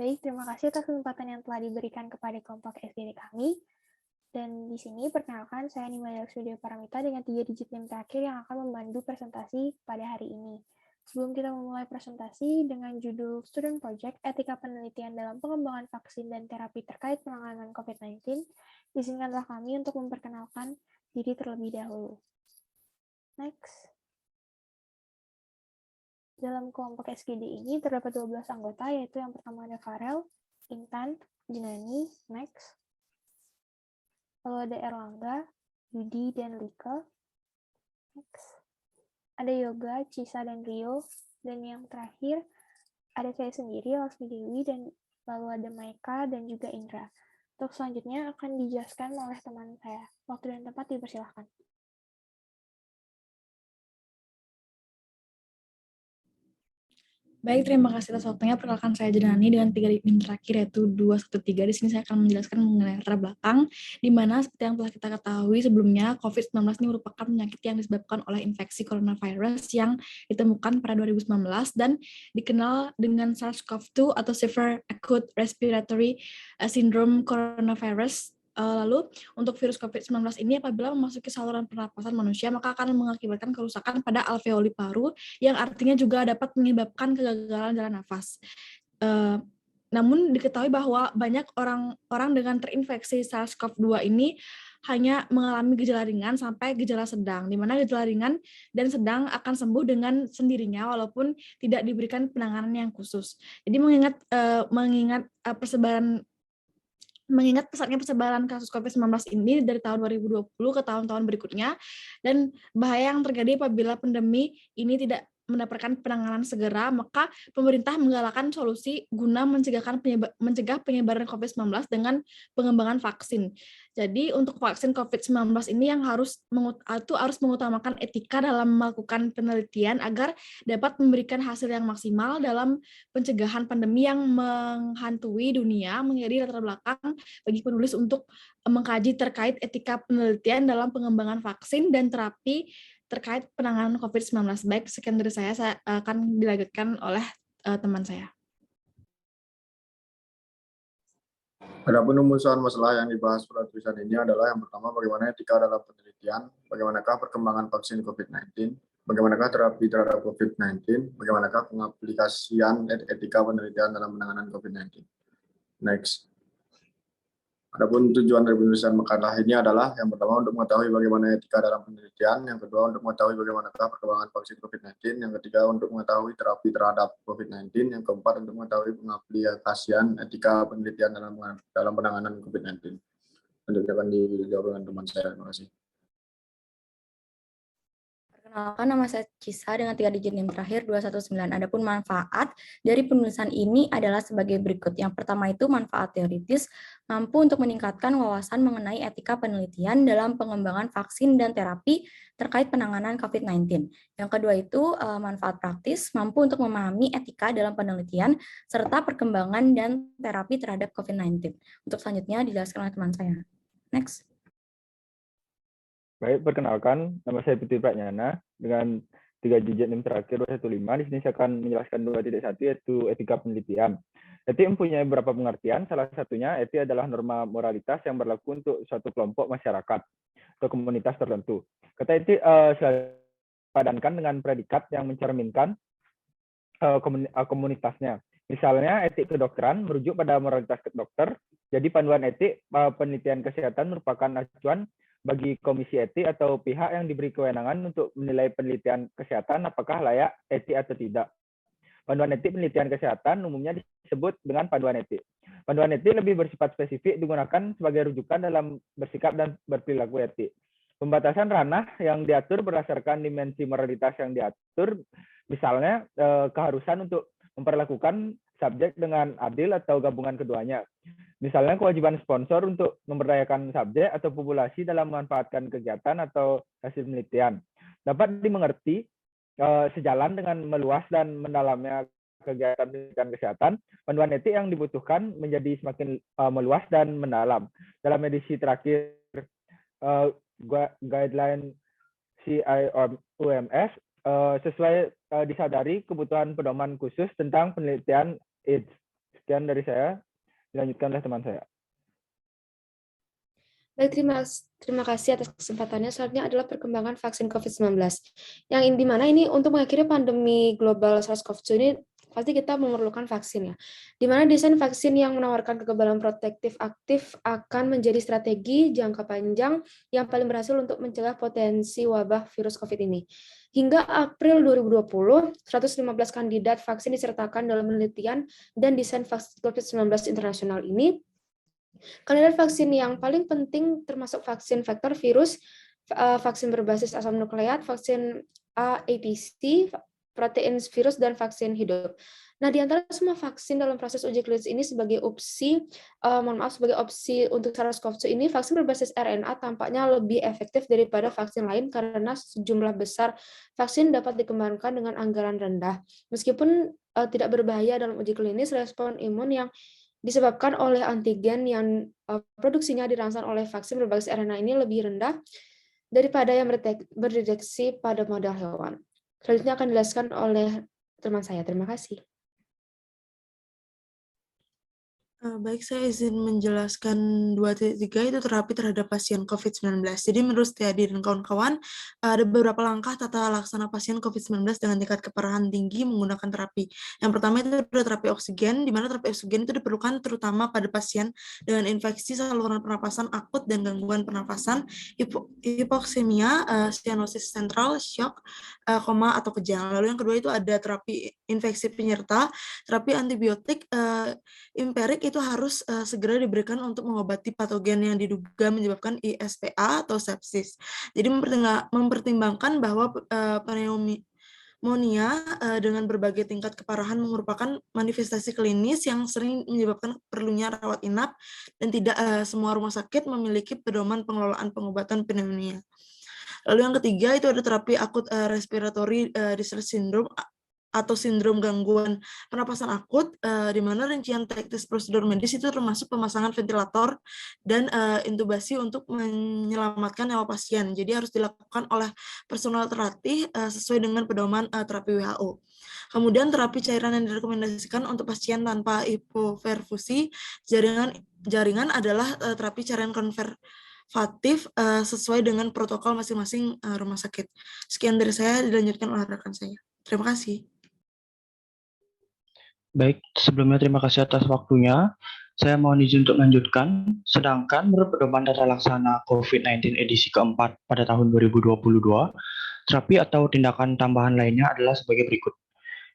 Baik, terima kasih atas kesempatan yang telah diberikan kepada kelompok SDD kami. Dan di sini perkenalkan saya Nimaya Studio Paramita dengan 3 digit NIM terakhir yang akan memandu presentasi pada hari ini. Sebelum kita memulai presentasi dengan judul Student Project Etika Penelitian dalam Pengembangan Vaksin dan Terapi Terkait Penanganan COVID-19, izinkanlah kami untuk memperkenalkan diri terlebih dahulu. Next. Dalam kelompok SGD ini terdapat 12 anggota, yaitu yang pertama ada Farel, Intan, Jenani, Max, lalu ada Erlangga, Yudi, dan Lika. Next. Ada Yoga, Cisa, dan Rio. Dan yang terakhir, ada saya sendiri, Lasmi Dewi, dan lalu ada Maika, dan juga Indra. Untuk selanjutnya akan dijelaskan oleh teman saya. Waktu dan tempat dipersilahkan. Baik, terima kasih atas waktunya. Perkenalkan saya Jenani dengan 3 digit terakhir yaitu 213. Di sini saya akan menjelaskan mengenai latar belakang, di mana seperti yang telah kita ketahui sebelumnya, COVID-19 ini merupakan penyakit yang disebabkan oleh infeksi coronavirus yang ditemukan pada 2019 dan dikenal dengan SARS-CoV-2 atau Severe Acute Respiratory Syndrome Coronavirus. Lalu untuk virus COVID-19 ini apabila memasuki saluran pernapasan manusia maka akan mengakibatkan kerusakan pada alveoli paru yang artinya juga dapat menyebabkan kegagalan jalan nafas. Namun diketahui bahwa banyak orang dengan terinfeksi SARS-CoV-2 ini hanya mengalami gejala ringan sampai gejala sedang, di mana gejala ringan dan sedang akan sembuh dengan sendirinya walaupun tidak diberikan penanganan yang khusus. Jadi mengingat pesatnya persebaran kasus COVID-19 ini dari tahun 2020 ke tahun-tahun berikutnya, dan bahaya yang terjadi apabila pandemi ini tidak mendapatkan penanganan segera, maka pemerintah menggalakkan solusi guna mencegah penyebaran COVID-19 dengan pengembangan vaksin. Jadi untuk vaksin COVID-19 ini yang harus mengutamakan etika dalam melakukan penelitian agar dapat memberikan hasil yang maksimal dalam pencegahan pandemi yang menghantui dunia, menjadi latar belakang bagi penulis untuk mengkaji terkait etika penelitian dalam pengembangan vaksin dan terapi terkait penanganan COVID-19. Baik, sekian dari saya akan dilanjutkan oleh teman saya. Adapun rumusan masalah yang dibahas pada tulisan ini adalah yang pertama, bagaimana etika dalam penelitian, bagaimanakah perkembangan vaksin COVID-19, bagaimanakah terapi terhadap COVID-19, bagaimanakah pengaplikasian etika penelitian dalam penanganan COVID-19. Next. Adapun tujuan dari penulisan makalah ini adalah yang pertama untuk mengetahui bagaimana etika dalam penelitian, yang kedua untuk mengetahui bagaimanakah perkembangan vaksin COVID-19, yang ketiga untuk mengetahui terapi terhadap COVID-19, yang keempat untuk mengetahui pengaplikasian etika penelitian dalam penanganan COVID-19. Lanjutnya akan dijawab dengan teman saya. Terima kasih. Perkenalkan, nama saya Cisa dengan 3 digit NIM terakhir 219. Adapun manfaat dari penulisan ini adalah sebagai berikut. Yang pertama itu manfaat teoritis, mampu untuk meningkatkan wawasan mengenai etika penelitian dalam pengembangan vaksin dan terapi terkait penanganan COVID-19. Yang kedua itu manfaat praktis, mampu untuk memahami etika dalam penelitian serta perkembangan dan terapi terhadap COVID-19. Untuk selanjutnya dijelaskan oleh teman saya. Next. Baik, perkenalkan, nama saya Putri Pratnyana dengan 3 digit NIM terakhir 215. Di sini saya akan menjelaskan 2.1 yaitu etika penelitian. Etik mempunyai beberapa pengertian, salah satunya etik adalah norma moralitas yang berlaku untuk suatu kelompok masyarakat atau komunitas tertentu. Kata etik selalu dipadankan dengan predikat yang mencerminkan komunitasnya. Misalnya etik kedokteran merujuk pada moralitas dokter, jadi panduan etik penelitian kesehatan merupakan acuan bagi komisi etik atau pihak yang diberi kewenangan untuk menilai penelitian kesehatan apakah layak etik atau tidak. Panduan etik penelitian kesehatan umumnya disebut dengan panduan etik. Panduan etik lebih bersifat spesifik digunakan sebagai rujukan dalam bersikap dan berperilaku etik. Pembatasan ranah yang diatur berdasarkan dimensi moralitas yang diatur, misalnya keharusan untuk memperlakukan subjek dengan adil atau gabungan keduanya. Misalnya kewajiban sponsor untuk memberdayakan subjek atau populasi dalam memanfaatkan kegiatan atau hasil penelitian. Dapat dimengerti sejalan dengan meluas dan mendalamnya kegiatan pendidikan kesehatan, panduan etik yang dibutuhkan menjadi semakin meluas dan mendalam. Dalam edisi terakhir guideline CIOMS sesuai disadari kebutuhan pedoman khusus tentang penelitian AIDS. Sekian dari saya, dilanjutkan oleh teman saya. Baik, terima kasih atas kesempatannya. Selanjutnya adalah perkembangan vaksin COVID-19. Yang di mana ini untuk mengakhiri pandemi global SARS-CoV-2 ini pasti kita memerlukan vaksin ya. Di mana desain vaksin yang menawarkan kekebalan protektif aktif akan menjadi strategi jangka panjang yang paling berhasil untuk mencegah potensi wabah virus COVID ini. Hingga April 2020, 115 kandidat vaksin disertakan dalam penelitian dan desain vaksin COVID-19 internasional ini. Kandidat vaksin yang paling penting termasuk vaksin vektor virus, vaksin berbasis asam nukleat, vaksin APC, protein virus, dan vaksin hidup. Nah, di antara semua vaksin dalam proses uji klinis ini sebagai opsi untuk SARS-CoV-2 ini, vaksin berbasis RNA tampaknya lebih efektif daripada vaksin lain karena sejumlah besar vaksin dapat dikembangkan dengan anggaran rendah. Meskipun tidak berbahaya dalam uji klinis, respon imun yang disebabkan oleh antigen yang produksinya dirangsang oleh vaksin berbasis RNA ini lebih rendah daripada yang berdeteksi pada model hewan. Selanjutnya akan dijelaskan oleh teman saya. Terima kasih. Baik, saya izin menjelaskan 2.3 itu terapi terhadap pasien COVID-19. Jadi menurut Setiadi dan kawan-kawan, ada beberapa langkah tata laksana pasien COVID-19 dengan tingkat keparahan tinggi menggunakan terapi. Yang pertama itu ada terapi oksigen, di mana terapi oksigen itu diperlukan terutama pada pasien dengan infeksi saluran pernapasan akut dan gangguan pernapasan, hipoksemia, sianosis sentral, shock, koma atau kejang. Lalu yang kedua itu ada terapi infeksi penyerta, terapi antibiotik empirik itu harus segera diberikan untuk mengobati patogen yang diduga menyebabkan ISPA atau sepsis. Jadi mempertimbangkan bahwa pneumonia dengan berbagai tingkat keparahan merupakan manifestasi klinis yang sering menyebabkan perlunya rawat inap dan tidak semua rumah sakit memiliki pedoman pengelolaan pengobatan pneumonia. Lalu yang ketiga itu ada terapi akut respiratory distress syndrome atau sindrom gangguan pernapasan akut, di mana rincian teknis prosedur medis itu termasuk pemasangan ventilator dan intubasi untuk menyelamatkan nyawa pasien. Jadi harus dilakukan oleh personal terlatih sesuai dengan pedoman terapi WHO. Kemudian terapi cairan yang direkomendasikan untuk pasien tanpa hipoperfusi jaringan adalah terapi cairan konservatif sesuai dengan protokol masing-masing rumah sakit. Sekian dari saya, dilanjutkan oleh rekan saya. Terima kasih. Baik, sebelumnya terima kasih atas waktunya. Saya mohon izin untuk melanjutkan. Sedangkan menurut pedoman tata laksana COVID-19 edisi keempat pada tahun 2022, terapi atau tindakan tambahan lainnya adalah sebagai berikut.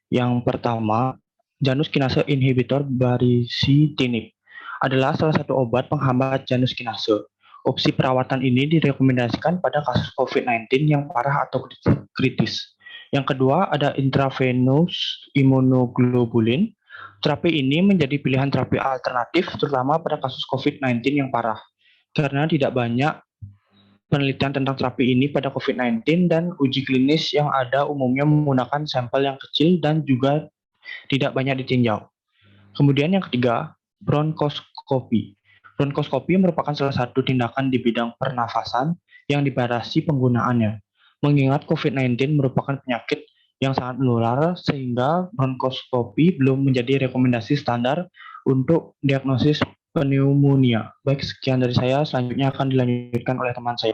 Yang pertama, Janus kinase inhibitor baricitinib adalah salah satu obat penghambat Janus kinase. Opsi perawatan ini direkomendasikan pada kasus COVID-19 yang parah atau kritis. Yang kedua, ada intravenous immunoglobulin. Terapi ini menjadi pilihan terapi alternatif, terutama pada kasus COVID-19 yang parah. Karena tidak banyak penelitian tentang terapi ini pada COVID-19 dan uji klinis yang ada umumnya menggunakan sampel yang kecil dan juga tidak banyak ditinjau. Kemudian yang ketiga, bronkoskopi. Bronkoskopi merupakan salah satu tindakan di bidang pernafasan yang dibatasi penggunaannya. Mengingat COVID-19 merupakan penyakit yang sangat menular, sehingga bronkoskopi belum menjadi rekomendasi standar untuk diagnosis pneumonia. Baik, sekian dari saya. Selanjutnya akan dilanjutkan oleh teman saya.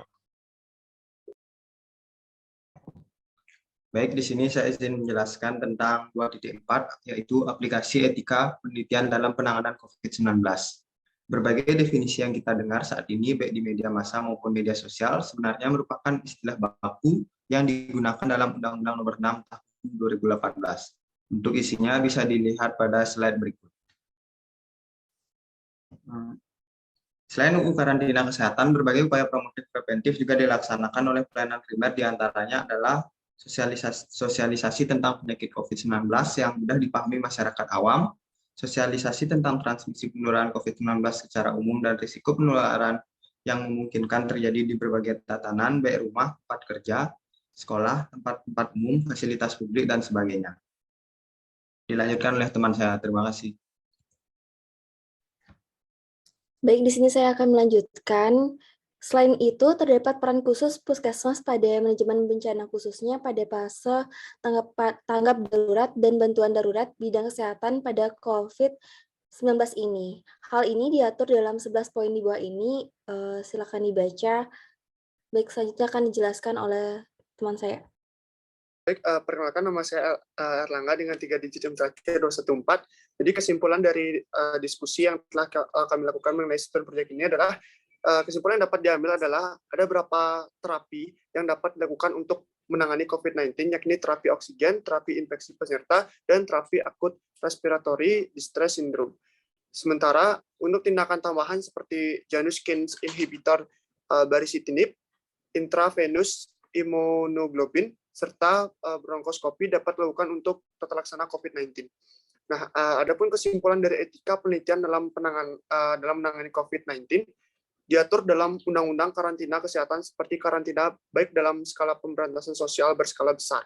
Baik, di sini saya izin menjelaskan tentang 2.4, yaitu aplikasi etika penelitian dalam penanganan COVID-19. Berbagai definisi yang kita dengar saat ini, baik di media massa maupun media sosial, sebenarnya merupakan istilah baku yang digunakan dalam Undang-Undang Nomor 6 Tahun 2018. Untuk isinya bisa dilihat pada slide berikut. Selain karantina kesehatan, berbagai upaya promotif preventif juga dilaksanakan oleh pelayanan primer, diantaranya adalah sosialisasi tentang penyakit COVID-19 yang mudah dipahami masyarakat awam, sosialisasi tentang transmisi penularan COVID-19 secara umum dan risiko penularan yang memungkinkan terjadi di berbagai tatanan, baik rumah, tempat kerja, sekolah, tempat-tempat umum, fasilitas publik, dan sebagainya. Dilanjutkan oleh teman saya. Terima kasih. Baik, di sini saya akan melanjutkan. Selain itu, terdapat peran khusus Puskesmas pada manajemen bencana khususnya pada fase tanggap darurat dan bantuan darurat bidang kesehatan pada COVID-19 ini. Hal ini diatur dalam 11 poin di bawah ini. Silakan dibaca. Baik, selanjutnya akan dijelaskan oleh teman saya. Baik, perkenalkan nama saya Erlangga dengan 3 digit yang terakhir 214. Jadi kesimpulan dari diskusi yang telah kami lakukan mengenai student project ini adalah kesimpulan yang dapat diambil adalah ada beberapa terapi yang dapat dilakukan untuk menangani COVID-19, yakni terapi oksigen, terapi infeksi penyerta, dan terapi akut respiratory distress syndrome. Sementara untuk tindakan tambahan seperti Janus kinase inhibitor baricitinib, intravenous immunoglobulin, serta bronkoskopi dapat dilakukan untuk tata laksana COVID-19. Nah, adapun kesimpulan dari etika penelitian dalam menangani COVID-19 diatur dalam Undang-Undang Karantina Kesehatan seperti karantina baik dalam skala pemberantasan sosial berskala besar.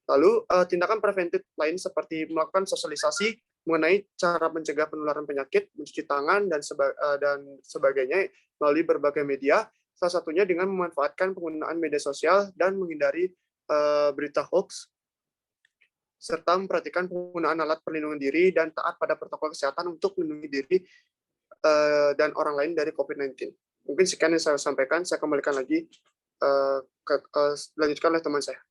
Lalu tindakan preventif lain seperti melakukan sosialisasi mengenai cara mencegah penularan penyakit, mencuci tangan dan sebagainya melalui berbagai media. Salah satunya dengan memanfaatkan penggunaan media sosial dan menghindari berita hoax, serta memperhatikan penggunaan alat perlindungan diri dan taat pada protokol kesehatan untuk melindungi diri dan orang lain dari COVID-19. Mungkin sekian yang saya sampaikan, saya kembalikan lagi dilanjutkan oleh teman saya.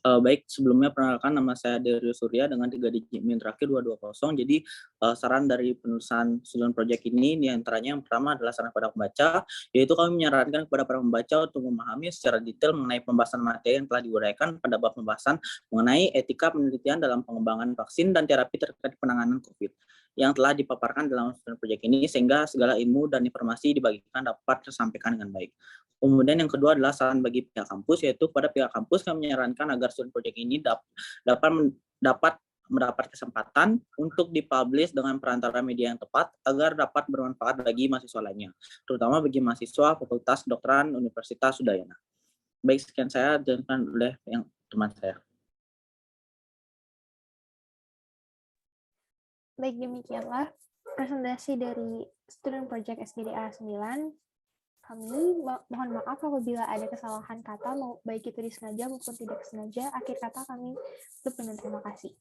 Baik, sebelumnya perkenalkan nama saya Dario Surya dengan 3 digit NIM terakhir 220. Jadi saran dari penulisan student project ini diantaranya yang pertama adalah saran pada pembaca, yaitu kami menyarankan kepada para pembaca untuk memahami secara detail mengenai pembahasan materi yang telah diuraikan pada bab pembahasan mengenai etika penelitian dalam pengembangan vaksin dan terapi terkait penanganan COVID yang telah dipaparkan dalam student project ini, sehingga segala ilmu dan informasi dibagikan dapat tersampaikan dengan baik. Kemudian yang kedua adalah saran bagi pihak kampus, yaitu pada pihak kampus kami menyarankan agar student project ini dapat mendapat kesempatan untuk dipublish dengan perantara media yang tepat agar dapat bermanfaat bagi mahasiswa lainnya, terutama bagi mahasiswa Fakultas Kedokteran Universitas Udayana. Baik, sekian saya dilanjutkan oleh yang teman saya. Baik, demikianlah presentasi dari Student Project SGDA 9. Kami mohon maaf apabila ada kesalahan kata, baik itu disengaja maupun tidak sengaja. Akhir kata kami berterima kasih.